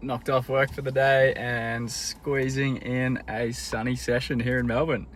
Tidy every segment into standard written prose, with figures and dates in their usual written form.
knocked off work for the day and squeezing in a sunny session here in Melbourne.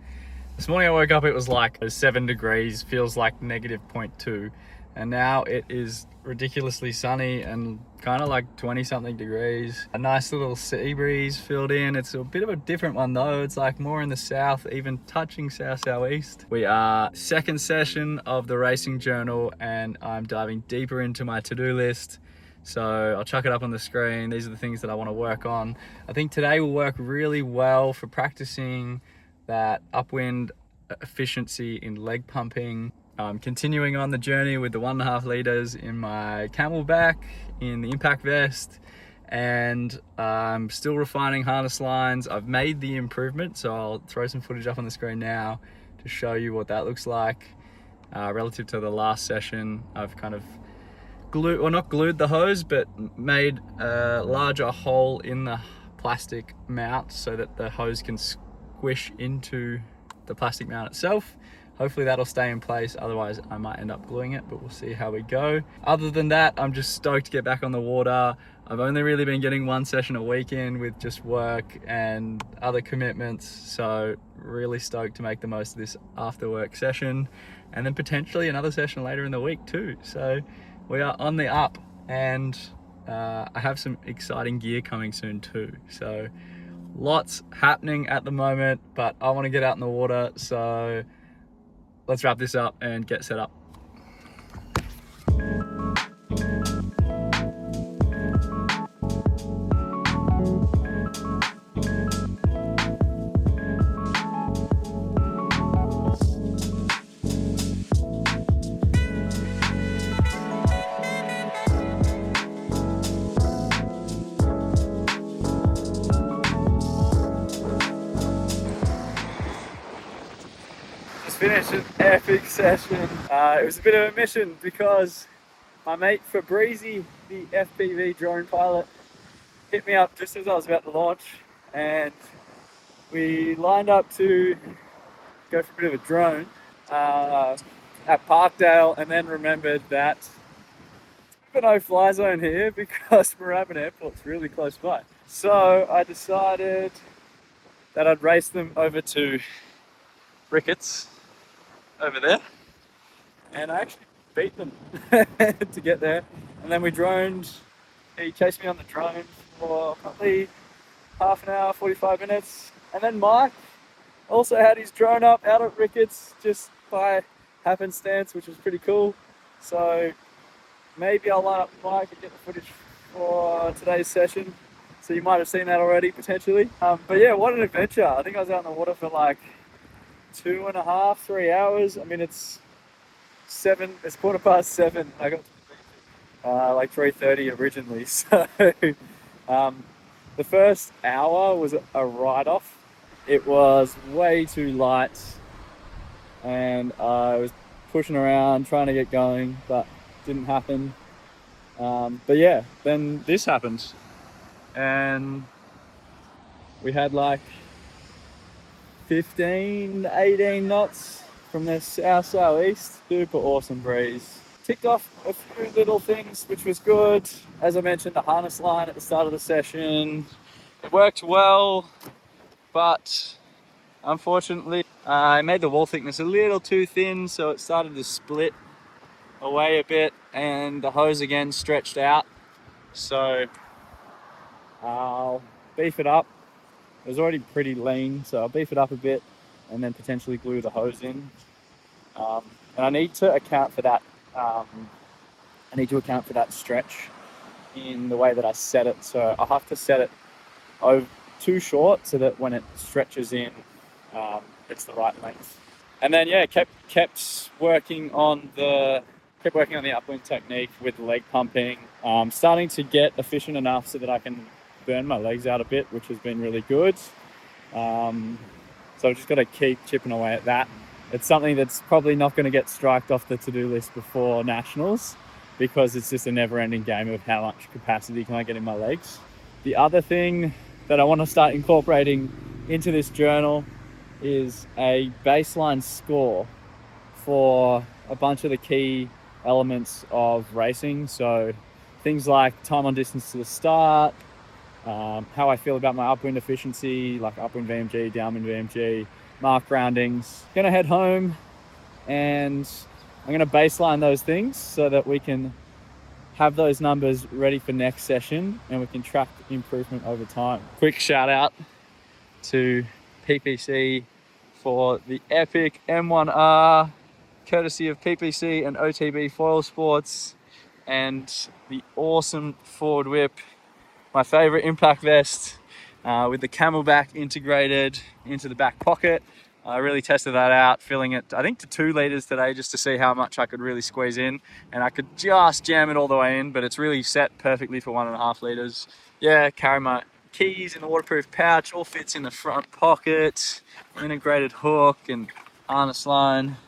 This morning I woke up, it was like 7 degrees, feels like negative 0.2, and now it is ridiculously sunny and kind of like 20 something degrees. A nice little sea breeze filled in. It's a bit of a different one though. It's like more in the south, even touching southeast. We are second session of the racing journal and I'm diving deeper into my to-do list. So I'll chuck it up on the screen. These are the things that I want to work on. I think today will work really well for practicing that upwind efficiency in leg pumping. Continuing on the journey with the 1.5 liters in my Camelbak, in the impact vest, and I'm still refining harness lines. I've made the improvement, so I'll throw some footage up on the screen now to show you what that looks like relative to the last session. I've kind of not glued the hose, but made a larger hole in the plastic mount so that the hose can squish into the plastic mount itself. Hopefully that'll stay in place, otherwise I might end up gluing it, but we'll see how we go. Other than that, I'm just stoked to get back on the water. I've only really been getting one session a week in with just work and other commitments, so really stoked to make the most of this after work session, and then potentially another session later in the week too. So we are on the up, and I have some exciting gear coming soon too. So lots happening at the moment, but I want to get out in the water, so let's wrap this up and get set up. Finished an epic session. It was a bit of a mission because my mate Fabreezy, the FPV drone pilot, hit me up just as I was about to launch, and we lined up to go for a bit of a drone at Parkdale, and then remembered that there's a no-fly zone here because Moorabbin Airport's really close by. So I decided that I'd race them over to Ricketts over there, and I actually beat them to get there. And then we droned. He chased me on the drone for probably half an hour, 45 minutes. And then Mike also had his drone up out at Ricketts just by happenstance, which was pretty cool. So maybe I'll line up with Mike and get the footage for today's session. So you might have seen that already potentially. But yeah, what an adventure. I think I was out in the water for like 2.5, 3 hours. I mean, it's 7:15. I got like 3:30 originally. So the first hour was a write-off. It was way too light, and I was pushing around trying to get going, but didn't happen. But yeah, then this happened, and we had like 15, 18 knots from the southeast. Super awesome breeze. Ticked off a few little things, which was good. As I mentioned, the harness line at the start of the session, it worked well, but unfortunately I made the wall thickness a little too thin, so it started to split away a bit, and the hose again stretched out. So I'll beef it up. It was already pretty lean, so I'll beef it up a bit and then potentially glue the hose in. And I need to account for that. Stretch in the way that I set it. So I'll have to set it too short so that when it stretches in, it's the right length. And then yeah, kept working on the upwind technique with leg pumping. Starting to get efficient enough so that I can burn my legs out a bit, which has been really good. So I've just got to keep chipping away at that. It's something that's probably not going to get striked off the to-do list before nationals, because it's just a never-ending game of how much capacity can I get in my legs. The other thing that I want to start incorporating into this journal is a baseline score for a bunch of the key elements of racing. So things like time on distance to the start, how I feel about my upwind efficiency, like upwind VMG, downwind VMG, mark roundings. Gonna head home and I'm gonna baseline those things so that we can have those numbers ready for next session and we can track improvement over time. Quick shout out to PPC for the epic M1R, courtesy of PPC and OTB Foil Sports, and the awesome Forward WIP, my favorite impact vest with the Camelbak integrated into the back pocket. I really tested that out, filling it, I think, to 2 liters today just to see how much I could really squeeze in. And I could just jam it all the way in, but it's really set perfectly for 1.5 liters. Yeah, carry my keys in the waterproof pouch, all fits in the front pocket, integrated hook and harness line,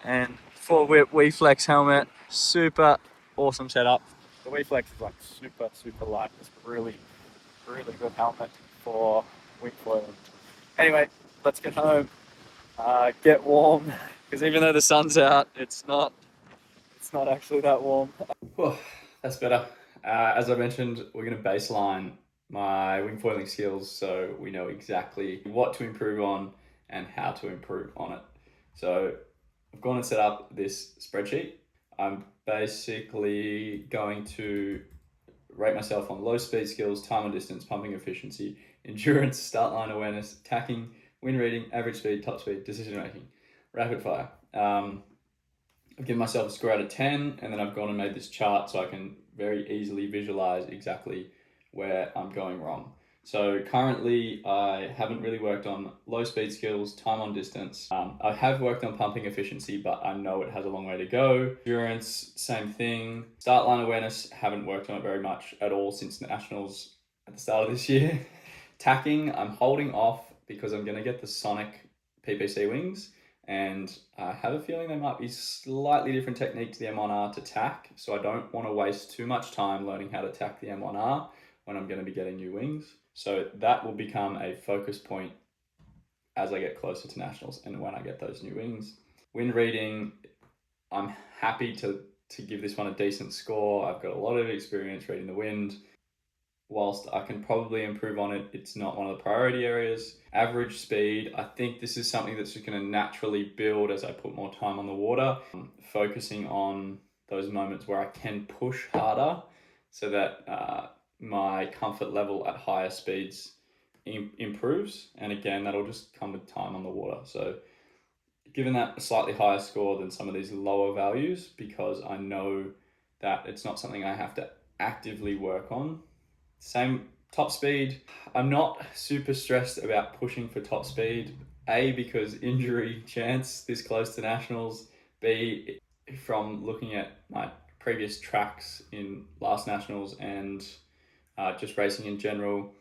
and Forward WIP WiFlex helmet. Super awesome setup. The WiFlex is like super light. It's really good helmet for wing foiling. Anyway, let's get home. Get warm, because even though the sun's out, it's not actually that warm. Whew, that's better. As I mentioned, we're going to baseline my wing foiling skills so we know exactly what to improve on and how to improve on it. So I've gone and set up this spreadsheet. I'm basically going to rate myself on low speed skills, time and distance, pumping efficiency, endurance, start line awareness, tacking, wind reading, average speed, top speed, decision making, rapid fire. I've given myself a score out of 10, and then I've gone and made this chart so I can very easily visualize exactly where I'm going wrong. So currently I haven't really worked on low speed skills, time on distance. I have worked on pumping efficiency, but I know it has a long way to go. Endurance, same thing. Start line awareness, haven't worked on it very much at all since Nationals at the start of this year. Tacking, I'm holding off because I'm gonna get the Sonic PPC wings, and I have a feeling they might be slightly different technique to the M1R to tack, so I don't want to waste too much time learning how to tack the M1R when I'm going to be getting new wings. So that will become a focus point as I get closer to Nationals and when I get those new wings. Wind reading, I'm happy to give this one a decent score. I've got a lot of experience reading the wind. Whilst I can probably improve on it, it's not one of the priority areas. Average speed, I think this is something that's just going to naturally build as I put more time on the water. Focusing on those moments where I can push harder so that my comfort level at higher speeds improves. And again, that'll just come with time on the water. So given that a slightly higher score than some of these lower values, because I know that it's not something I have to actively work on. Same top speed. I'm not super stressed about pushing for top speed. A, because injury chance this close to Nationals. B, from looking at my previous tracks in last Nationals and just racing in general,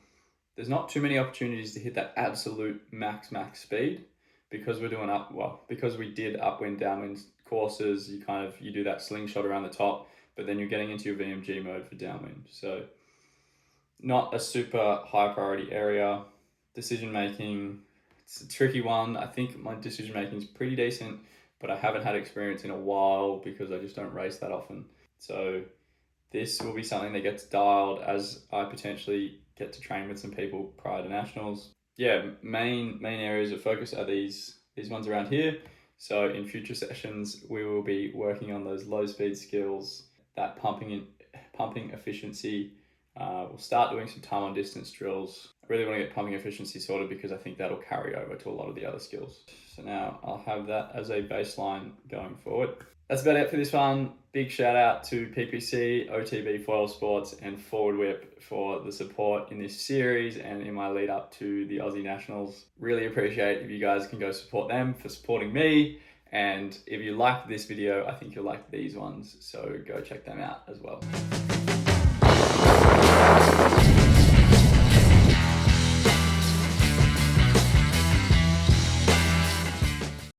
there's not too many opportunities to hit that absolute max speed, because we're doing because we did upwind, downwind courses. You do that slingshot around the top, but then you're getting into your VMG mode for downwind. So not a super high priority area. Decision making, it's a tricky one. I think my decision making is pretty decent, but I haven't had experience in a while because I just don't race that often. So this will be something that gets dialed as I potentially get to train with some people prior to Nationals. Yeah, main areas of focus are these ones around here. So in future sessions, we will be working on those low speed skills, that pumping efficiency. We'll start doing some time on distance drills. I really want to get pumping efficiency sorted because I think that'll carry over to a lot of the other skills. So now I'll have that as a baseline going forward. That's about it for this one. Big shout out to PPC, OTB Foil Sports and Forward WIP for the support in this series and in my lead up to the Aussie Nationals. Really appreciate if you guys can go support them for supporting me. And if you liked this video, I think you'll like these ones. So go check them out as well.